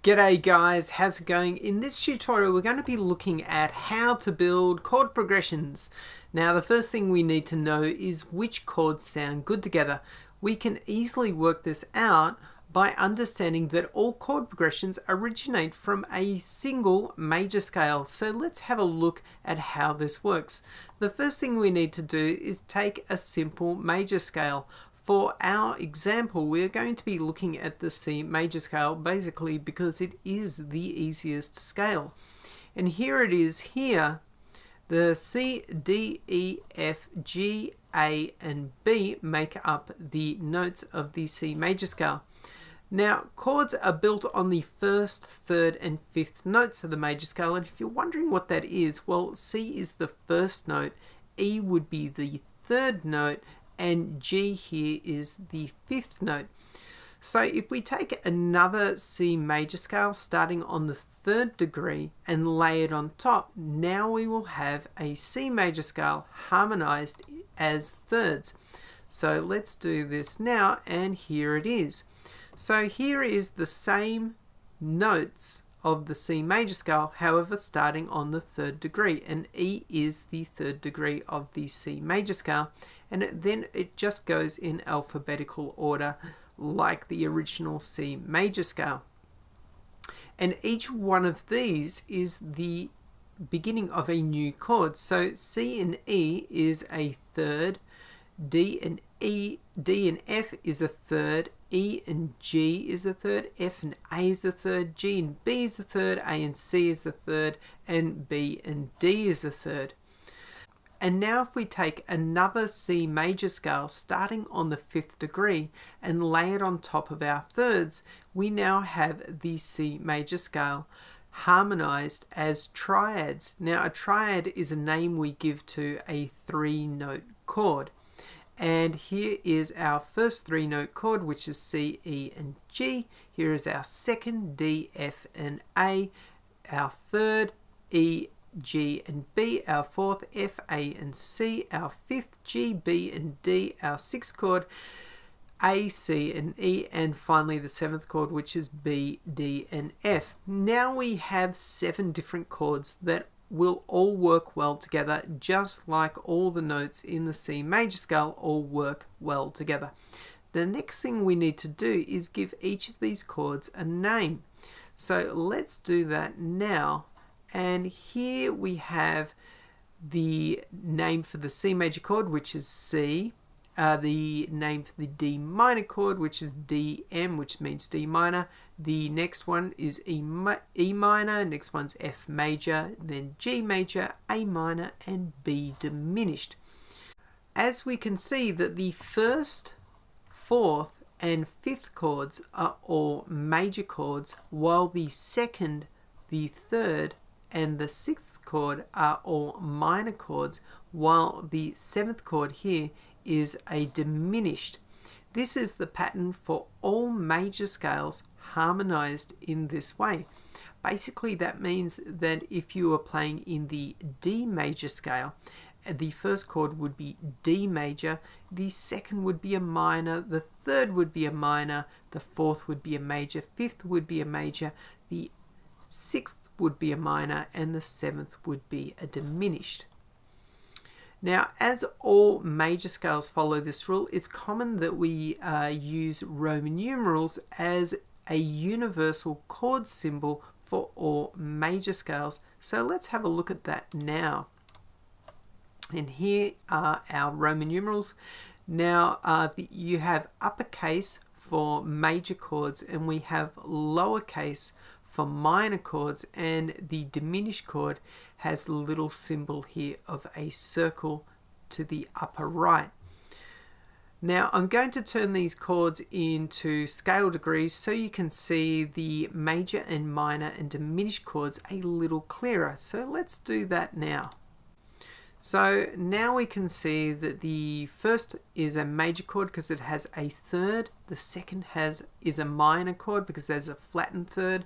G'day guys, how's it going? In this tutorial we're going to be looking at how to build chord progressions. Now the first thing we need to know is which chords sound good together. We can easily work this out by understanding that all chord progressions originate from a single major scale. So let's have a look at how this works. The first thing we need to do is take a simple major scale. For our example, we're going to be looking at the C major scale basically because it is the easiest scale. And here it is here. The C, D, E, F, G, A and B make up the notes of the C major scale. Now, chords are built on the first, third and fifth notes of the major scale, and if you're wondering what that is, well, C is the first note, E would be the third note, and G here is the fifth note. So if we take another C major scale starting on the third degree and lay it on top, now we will have a C major scale harmonized as thirds. So let's do this now, and here it is. So here is the same notes of the C major scale, however starting on the third degree, and E is the third degree of the C major scale, and then it just goes in alphabetical order like the original C major scale. And each one of these is the beginning of a new chord. So C and E is a third, D and F is a third, E and G is a third, F and A is a third, G and B is a third, A and C is a third, and B and D is a third. And now if we take another C major scale starting on the fifth degree and lay it on top of our thirds, we now have the C major scale harmonized as triads. Now a triad is a name we give to a three-note chord. And here is our first three-note chord, which is C, E and G. Here is our second, D, F and A. Our third, E, G and B. Our fourth, F, A and C. Our fifth, G, B and D. Our sixth chord, A, C and E. And finally the seventh chord, which is B, D and F. Now we have 7 different chords that will all work well together, just like all the notes in the C major scale all work well together. The next thing we need to do is give each of these chords a name. So let's do that now. And here we have the name for the C major chord, which is C, the name for the D minor chord, which is DM, which means D minor. The next one is E minor, next one's F major, then G major, A minor, and B diminished. As we can see that the first, fourth, and fifth chords are all major chords, while the second, the third, and the sixth chord are all minor chords, while the seventh chord here is a diminished. This is the pattern for all major scales harmonized in this way. Basically that means that if you are playing in the D major scale, the first chord would be D major, the second would be a minor, the third would be a minor, the fourth would be a major, fifth would be a major, the sixth would be a minor, and the seventh would be a diminished. Now, as all major scales follow this rule, it's common that we use Roman numerals as a universal chord symbol for all major scales. So let's have a look at that now. And here are our Roman numerals. Now, you have uppercase for major chords, and we have lowercase for minor chords, and the diminished chord has the little symbol here of a circle to the upper right. Now I'm going to turn these chords into scale degrees so you can see the major and minor and diminished chords a little clearer. So let's do that now. So now we can see that the first is a major chord because it has a third, the second is a minor chord because there's a flattened third,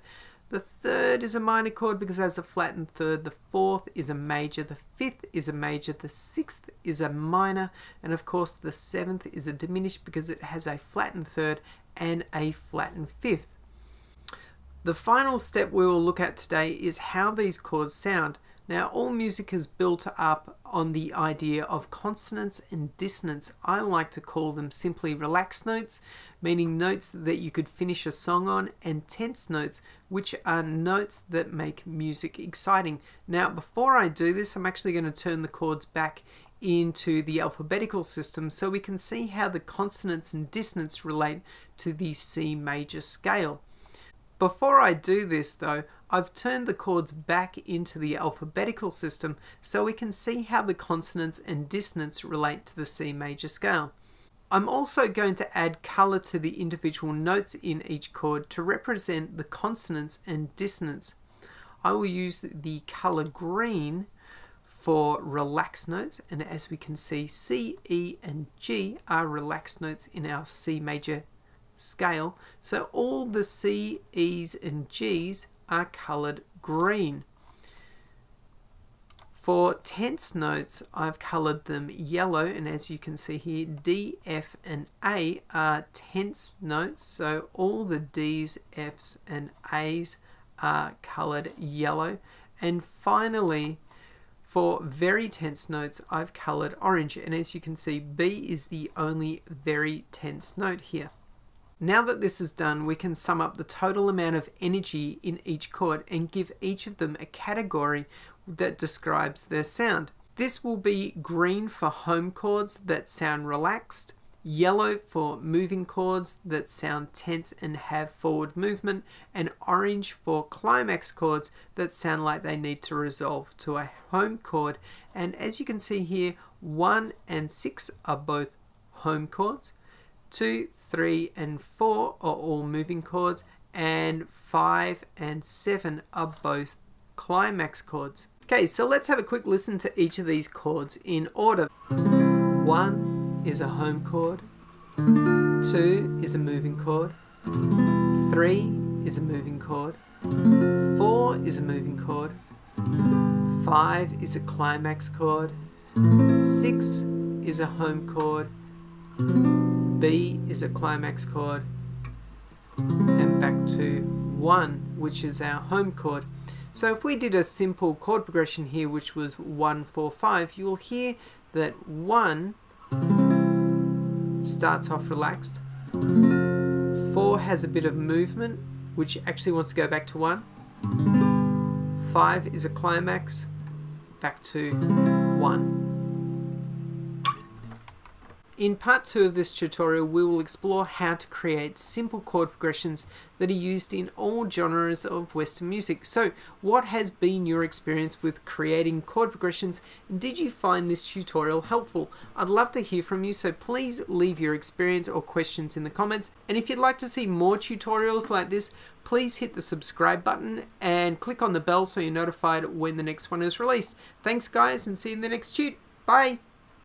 the third is a minor chord because it has a flattened third, the fourth is a major, the fifth is a major, the sixth is a minor, and of course the seventh is a diminished because it has a flattened third and a flattened fifth. The final step we will look at today is how these chords sound. Now, all music is built up on the idea of consonance and dissonance. I like to call them simply relaxed notes, meaning notes that you could finish a song on, and tense notes, which are notes that make music exciting. Now, before I do this, I'm actually going to turn the chords back into the alphabetical system so we can see how the consonants and dissonance relate to the C major scale. Before I do this though, I've turned the chords back into the alphabetical system so we can see how the consonants and dissonance relate to the C major scale. I'm also going to add colour to the individual notes in each chord to represent the consonants and dissonance. I will use the colour green for relaxed notes, and as we can see, C, E and G are relaxed notes in our C major scale, so all the C, E's and G's are coloured green. For tense notes, I've coloured them yellow, and as you can see here, D, F and A are tense notes, so all the D's, F's and A's are coloured yellow. And finally, for very tense notes, I've coloured orange, and as you can see, B is the only very tense note here. Now that this is done, we can sum up the total amount of energy in each chord and give each of them a category that describes their sound. This will be green for home chords that sound relaxed, yellow for moving chords that sound tense and have forward movement, and orange for climax chords that sound like they need to resolve to a home chord. And as you can see here, 1 and 6 are both home chords, 2, 3 and 4 are all moving chords, and 5 and 7 are both climax chords. Okay, so let's have a quick listen to each of these chords in order. 1 is a home chord, 2 is a moving chord, 3 is a moving chord, 4 is a moving chord, 5 is a climax chord, 6 is a home chord, B is a climax chord, and back to 1, which is our home chord. So if we did a simple chord progression here, which was 1, 4, 5, you'll hear that 1 starts off relaxed, 4 has a bit of movement, which actually wants to go back to 1, 5 is a climax, back to 1. In part 2 of this tutorial, we will explore how to create simple chord progressions that are used in all genres of Western music. So, what has been your experience with creating chord progressions, and did you find this tutorial helpful? I'd love to hear from you, so please leave your experience or questions in the comments. And if you'd like to see more tutorials like this, please hit the subscribe button and click on the bell so you're notified when the next one is released. Thanks guys, and see you in the next tut. Bye!